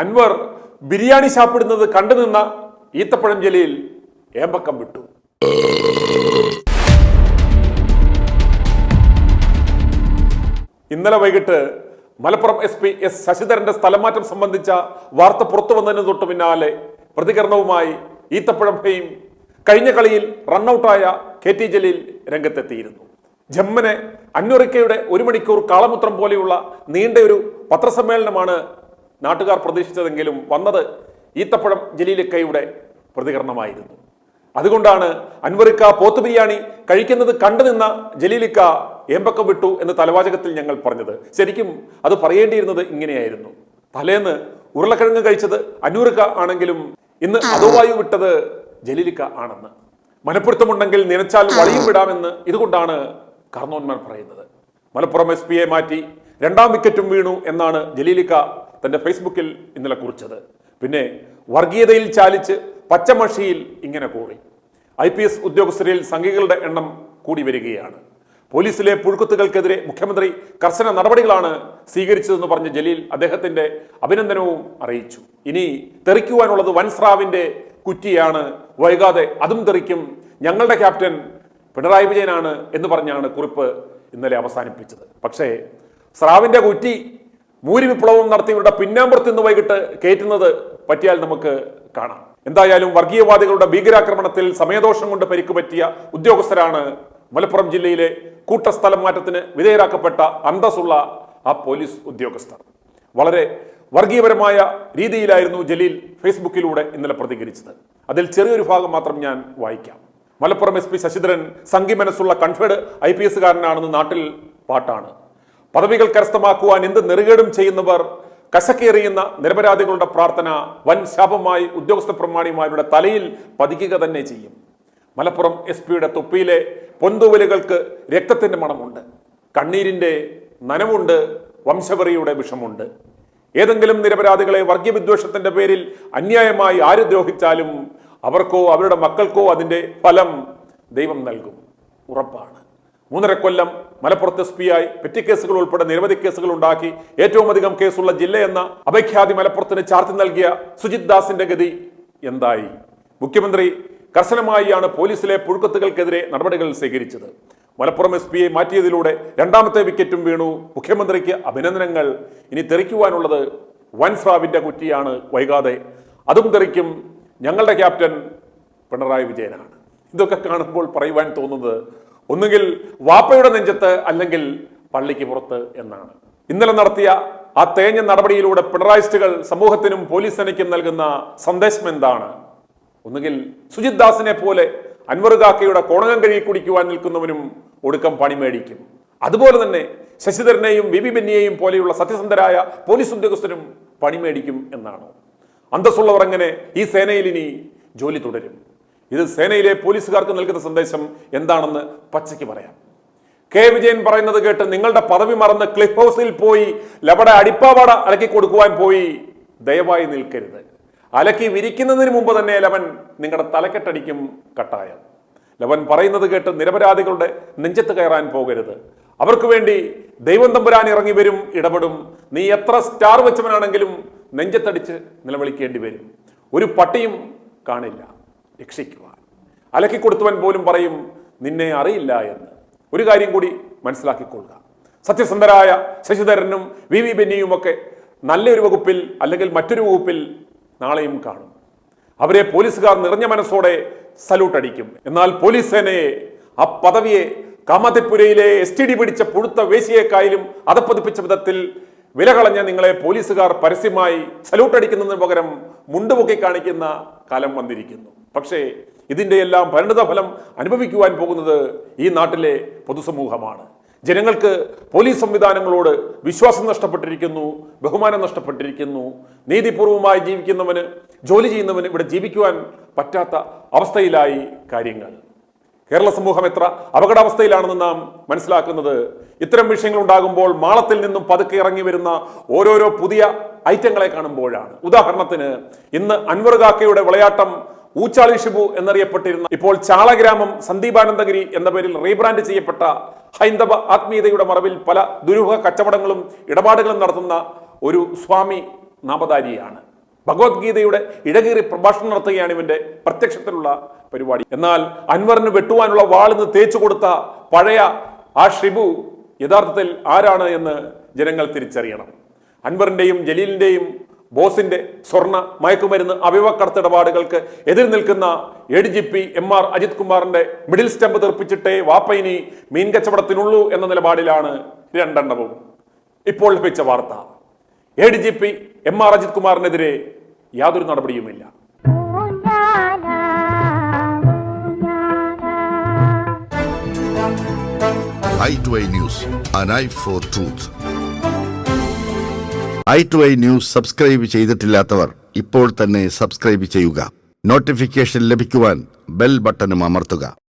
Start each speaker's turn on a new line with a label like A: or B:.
A: അൻവർ ബിരിയാണി ഷാപ്പിടുന്നത് കണ്ടുനിന്ന ഈത്തപ്പഴം ജലീൽ ഏമ്പക്കം വിട്ടു. ഇന്നലെ വൈകിട്ട് മലപ്പുറം SP S ശശിധരന്റെ സ്ഥലമാറ്റം സംബന്ധിച്ച വാർത്ത പുറത്തു വന്നതിന് തൊട്ടു പിന്നാലെ പ്രതികരണവുമായി ഈത്തപ്പഴം ഫെയിം കഴിഞ്ഞ കളിയിൽ റണ്ണൌട്ടായ KT ജലീൽ രംഗത്തെത്തിയിരുന്നു. ജമ്മനെ അന്വറിക്കയുടെ 1 മണിക്കൂർ കാളമുത്രം പോലെയുള്ള നീണ്ട ഒരു പത്രസമ്മേളനമാണ് നാട്ടുകാർ പ്രതീക്ഷിച്ചതെങ്കിലും വന്നത് ഈത്തപ്പഴം ജലീലിക്കയുടെ പ്രതികരണമായിരുന്നു. അതുകൊണ്ടാണ് അൻവറിക്ക പോത്ത് ബിരിയാണി കഴിക്കുന്നത് കണ്ടുനിന്ന ജലീലിക്ക ഏമ്പക്കം വിട്ടു എന്ന് തലവാചകത്തിൽ ഞങ്ങൾ പറഞ്ഞത്. ശരിക്കും അത് പറയേണ്ടിയിരുന്നത് ഇങ്ങനെയായിരുന്നു: തലേന്ന് ഉരുളക്കിഴങ്ങ് കഴിച്ചത് അൻവറിക്ക ആണെങ്കിലും ഇന്ന് അധോവായു വിട്ടത് ജലീലിക്ക ആണെന്ന്. മനപ്പൊരുത്തമുണ്ടെങ്കിൽ നനച്ചാൽ വളിയും വിടാമെന്ന് ഇതുകൊണ്ടാണ് കാർന്നോന്മാർ പറയുന്നത്. മലപ്പുറം SP യെ മാറ്റി 2ാം വിക്കറ്റും വീണു എന്നാണ് ജലീലിക്ക തന്റെ ഫേസ്ബുക്കിൽ ഇന്നലെ കുറിച്ചത്. പിന്നെ വർഗീയതയിൽ ചാലിച്ച് പച്ചമഷിയിൽ ഇങ്ങനെ കൂറി. IPS ഉദ്യോഗസ്ഥരിൽ സംഘികളുടെ എണ്ണം കൂടി വരികയാണ്. പോലീസിലെ പുഴുക്കുത്തുകൾക്കെതിരെ മുഖ്യമന്ത്രി കർശന നടപടികളാണ് സ്വീകരിച്ചതെന്ന് പറഞ്ഞ ജലീൽ അദ്ദേഹത്തിന്റെ അഭിനന്ദനവും അറിയിച്ചു. ഇനി തെറിക്കുവാനുള്ളത് വൻസ്രാവിന്റെ കുറ്റിയാണ്, വൈകാതെ അതും തെറിക്കും, ഞങ്ങളുടെ ക്യാപ്റ്റൻ പിണറായി വിജയനാണ് എന്ന് പറഞ്ഞാണ് കുറിപ്പ് ഇന്നലെ അവസാനിപ്പിച്ചത്. പക്ഷേ സ്രാവിന്റെ കുറ്റി മൂരി വിപ്ലവം നടത്തിയവരുടെ പിന്നാമ്പുറത്ത് ഇന്ന് വൈകിട്ട് കയറ്റുന്നത് പറ്റിയാൽ നമുക്ക് കാണാം. എന്തായാലും വർഗീയവാദികളുടെ ഭീകരാക്രമണത്തിൽ സമയദോഷം കൊണ്ട് പരിക്ക് പറ്റിയ ഉദ്യോഗസ്ഥരാണ് മലപ്പുറം ജില്ലയിലെ കൂട്ടസ്ഥലം മാറ്റത്തിന് വിധേയരാക്കപ്പെട്ട അന്തസ്സുള്ള ആ പോലീസ് ഉദ്യോഗസ്ഥർ. വളരെ വർഗീയപരമായ രീതിയിലായിരുന്നു ജലീൽ ഫേസ്ബുക്കിലൂടെ ഇന്നലെ പ്രതികരിച്ചത്. അതിൽ ചെറിയൊരു ഭാഗം മാത്രം ഞാൻ വായിക്കാം. മലപ്പുറം SP ശശിധരൻ സംഘി മനസ്സുള്ള കൺഫേഡ് IPS കാരനാണെന്ന് നാട്ടിൽ പാട്ടാണ്. പദവികൾ കരസ്ഥമാക്കുവാൻ എന്ത് നെറുകേടും ചെയ്യുന്നവർ കശക്കേറിയുന്ന നിരപരാധികളുടെ പ്രാർത്ഥന വൻ ശാപമായി ഉദ്യോഗസ്ഥ പ്രമാണിമാരുടെ തലയിൽ പതിക്കുക തന്നെ ചെയ്യും. മലപ്പുറം SP തൊപ്പിയിലെ പൊന്തൂവലുകൾക്ക് രക്തത്തിന്റെ മണമുണ്ട്, കണ്ണീരിന്റെ നനവുണ്ട്, വംശവെറിയുടെ വിഷമുണ്ട്. ഏതെങ്കിലും നിരപരാധികളെ വർഗീയ വിദ്വേഷത്തിന്റെ പേരിൽ അന്യായമായി ആര് ദ്രോഹിച്ചാലും അവർക്കോ അവരുടെ മക്കൾക്കോ അതിന്റെ ഫലം ദൈവം നൽകും, ഉറപ്പാണ്. 3.5 കൊല്ലം മലപ്പുറത്ത് SP ആയി പെറ്റി കേസുകൾ ഉൾപ്പെടെ നിരവധി കേസുകൾ ഉണ്ടാക്കി ഏറ്റവും അധികം കേസുള്ള ജില്ലയെന്ന അപഖ്യാതി മലപ്പുറത്തിന് ചാർത്തി നൽകിയ സുജിത് ദാസിന്റെ ഗതി എന്തായി? മുഖ്യമന്ത്രി കർശനമായാണ് പോലീസിലെ പുഴുക്കത്തുകൾക്കെതിരെ നടപടികൾ സ്വീകരിച്ചത്. മലപ്പുറം SP യെ മാറ്റിയതിലൂടെ 2ാമത്തെ വിക്കറ്റും വീണു. മുഖ്യമന്ത്രിക്ക് അഭിനന്ദനങ്ങൾ. ഇനി തെറിക്കുവാനുള്ളത് വൻസ്രാവിന്റെ കുറ്റിയാണ്, വൈകാതെ അതും തെറിക്കും, ഞങ്ങളുടെ ക്യാപ്റ്റൻ പിണറായി വിജയനാണ്. ഇതൊക്കെ കാണുമ്പോൾ പറയുവാൻ തോന്നുന്നത് ഒന്നുകിൽ വാപ്പയുടെ നെഞ്ചത്ത് അല്ലെങ്കിൽ പള്ളിക്ക് പുറത്ത് എന്നാണ്. ഇന്നലെ നടത്തിയ ആ തേഞ്ഞ നടപടിയിലൂടെ പിണറായിസ്റ്റുകൾ സമൂഹത്തിനും പോലീസ് സേനയ്ക്കും നൽകുന്ന സന്ദേശം എന്താണ്? ഒന്നുകിൽ സുജിത് ദാസിനെ പോലെ അൻവർ കാക്കയുടെ കോണകം കഴുകി കുടിക്കുവാൻ നിൽക്കുന്നവനും ഒടുക്കം പണി മേടിക്കും. അതുപോലെ തന്നെ ശശിധരനെയും VV ബെന്നിയെയും പോലെയുള്ള സത്യസന്ധരായ പോലീസ് ഉദ്യോഗസ്ഥരും പണി മേടിക്കും എന്നാണോ? അന്തസ്സുള്ളവർ എങ്ങനെ ഈ സേനയിൽ ഇനി ജോലി തുടരും? ഇത് സേനയിലെ പോലീസുകാർക്ക് നൽകുന്ന സന്ദേശം എന്താണെന്ന് പച്ചയ്ക്ക് പറയാം. K വിജയൻ പറയുന്നത് കേട്ട് നിങ്ങളുടെ പദവി മറന്ന് ക്ലിഫ് ഹൗസിൽ പോയി ലബടെ അടിപ്പാവാട അലക്കി കൊടുക്കുവാൻ പോയി ദയവായി നിൽക്കരുത്. അലക്കി വിരിക്കുന്നതിന് മുമ്പ് തന്നെ ലവൻ നിങ്ങളുടെ തലക്കെട്ടടിക്കും കട്ടായം. ലവൻ പറയുന്നത് കേട്ട് നിരപരാധികളുടെ നെഞ്ചത്ത് കയറാൻ പോകരുത്. അവർക്ക് വേണ്ടി ദൈവം തമ്പുരാൻ ഇറങ്ങി വരും, ഇടപെടും. നീ എത്ര സ്റ്റാർ വെച്ചവനാണെങ്കിലും നെഞ്ചത്തടിച്ച് നിലവിളിക്കേണ്ടി വരും. ഒരു പട്ടിയും കാണില്ല രക്ഷിക്കുവാൻ. അലക്കി കൊടുത്തവൻ പോലും പറയും നിന്നെ അറിയില്ല എന്ന്. ഒരു കാര്യം കൂടി മനസ്സിലാക്കിക്കൊള്ളുക. സത്യസന്ധരായ ശശിധരനും VV ബെന്നിയും ഒക്കെ നല്ലൊരു വകുപ്പിൽ അല്ലെങ്കിൽ മറ്റൊരു വകുപ്പിൽ നാളെയും കാണും. അവരെ പോലീസുകാർ നിറഞ്ഞ മനസ്സോടെ സല്യൂട്ട് അടിക്കും. എന്നാൽ പോലീസ് സേനയെ, ആ പദവിയെ കാമാത്തിപ്പുരയിലെ STD പിടിച്ച പുഴുത്ത വേശിയേക്കായാലും അതപ്പതിപ്പിച്ച വിധത്തിൽ വില കളഞ്ഞ നിങ്ങളെ പോലീസുകാർ പരസ്യമായി സല്യൂട്ട് അടിക്കുന്നതിന് പകരം മുണ്ടുപൊക്കി കാണിക്കുന്ന കാലം വന്നിരിക്കുന്നു. പക്ഷേ ഇതിന്റെ എല്ലാം പരിണിതഫലം അനുഭവിക്കുവാൻ പോകുന്നത് ഈ നാട്ടിലെ പൊതുസമൂഹമാണ്. ജനങ്ങൾക്ക് പോലീസ് സംവിധാനങ്ങളോട് വിശ്വാസം നഷ്ടപ്പെട്ടിരിക്കുന്നു, ബഹുമാനം നഷ്ടപ്പെട്ടിരിക്കുന്നു. നീതിപൂർവമായി ജീവിക്കുന്നവന്, ജോലി ചെയ്യുന്നവന് ഇവിടെ ജീവിക്കുവാൻ പറ്റാത്ത അവസ്ഥയിലായി കാര്യങ്ങൾ. കേരള സമൂഹം എത്ര അപകടാവസ്ഥയിലാണെന്ന് നാം മനസ്സിലാക്കുന്നത് ഇത്തരം വിഷയങ്ങൾ ഉണ്ടാകുമ്പോൾ മാളത്തിൽ നിന്നും പതുക്കെ ഇറങ്ങി വരുന്ന ഓരോരോ പുതിയ ഐറ്റങ്ങളെ കാണുമ്പോഴാണ്. ഉദാഹരണത്തിന് ഇന്ന് അൻവർ കാക്കയുടെ വിളയാട്ടം ഊച്ചാളി ഷിബു എന്നറിയപ്പെട്ടിരുന്ന ഇപ്പോൾ ചാളഗ്രാമം സന്ദീപാനന്ദഗിരി എന്ന പേരിൽ റീബ്രാൻഡ് ചെയ്യപ്പെട്ട ഹൈന്ദവ ആത്മീയതയുടെ മറവിൽ പല ദുരൂഹ കച്ചവടങ്ങളും ഇടപാടുകളും നടത്തുന്ന ഒരു സ്വാമി നാമധാരിയാണ്. ഭഗവത്ഗീതയുടെ ഇടകീറി പ്രഭാഷണം നടത്തുകയാണ് ഇവന്റെ പ്രത്യക്ഷത്തിലുള്ള പരിപാടി. എന്നാൽ അൻവറിന് വെട്ടുവാനുള്ള വാളിന്ന് തേച്ചു കൊടുത്ത പഴയ ആ ഷിബു യഥാർത്ഥത്തിൽ ആരാണ് എന്ന് ജനങ്ങൾ തിരിച്ചറിയണം. അൻവറിന്റെയും ജലീലിന്റെയും ബോസിന്റെ സ്വർണ്ണ മയക്കുമരുന്ന് അവയവ കടത്തിടപാടുകൾക്ക് എതിർ നിൽക്കുന്ന ADGP MR അജിത് കുമാറിന്റെ മിഡിൽ സ്റ്റെമ്പ് തെറിപ്പിച്ചിട്ടേ വാപ്പയിനി മീൻ കച്ചവടത്തിനുള്ളൂ എന്ന നിലപാടിലാണ് രണ്ടെണ്ണവും. ഇപ്പോൾ ലഭിച്ച വാർത്ത, ADGP MR അജിത് കുമാറിനെതിരെ യാതൊരു നടപടിയുമില്ല.
B: i2i News, an eye for truth. i2i News subscribe ചെയ്തിട്ടില്ലാത്തവർ ഇപ്പോൾ തന്നെ സബ്സ്ക്രൈബ് ചെയ്യുക. നോട്ടിഫിക്കേഷൻ ലഭിക്കുവാൻ ബെൽ ബട്ടണും അമർത്തുക.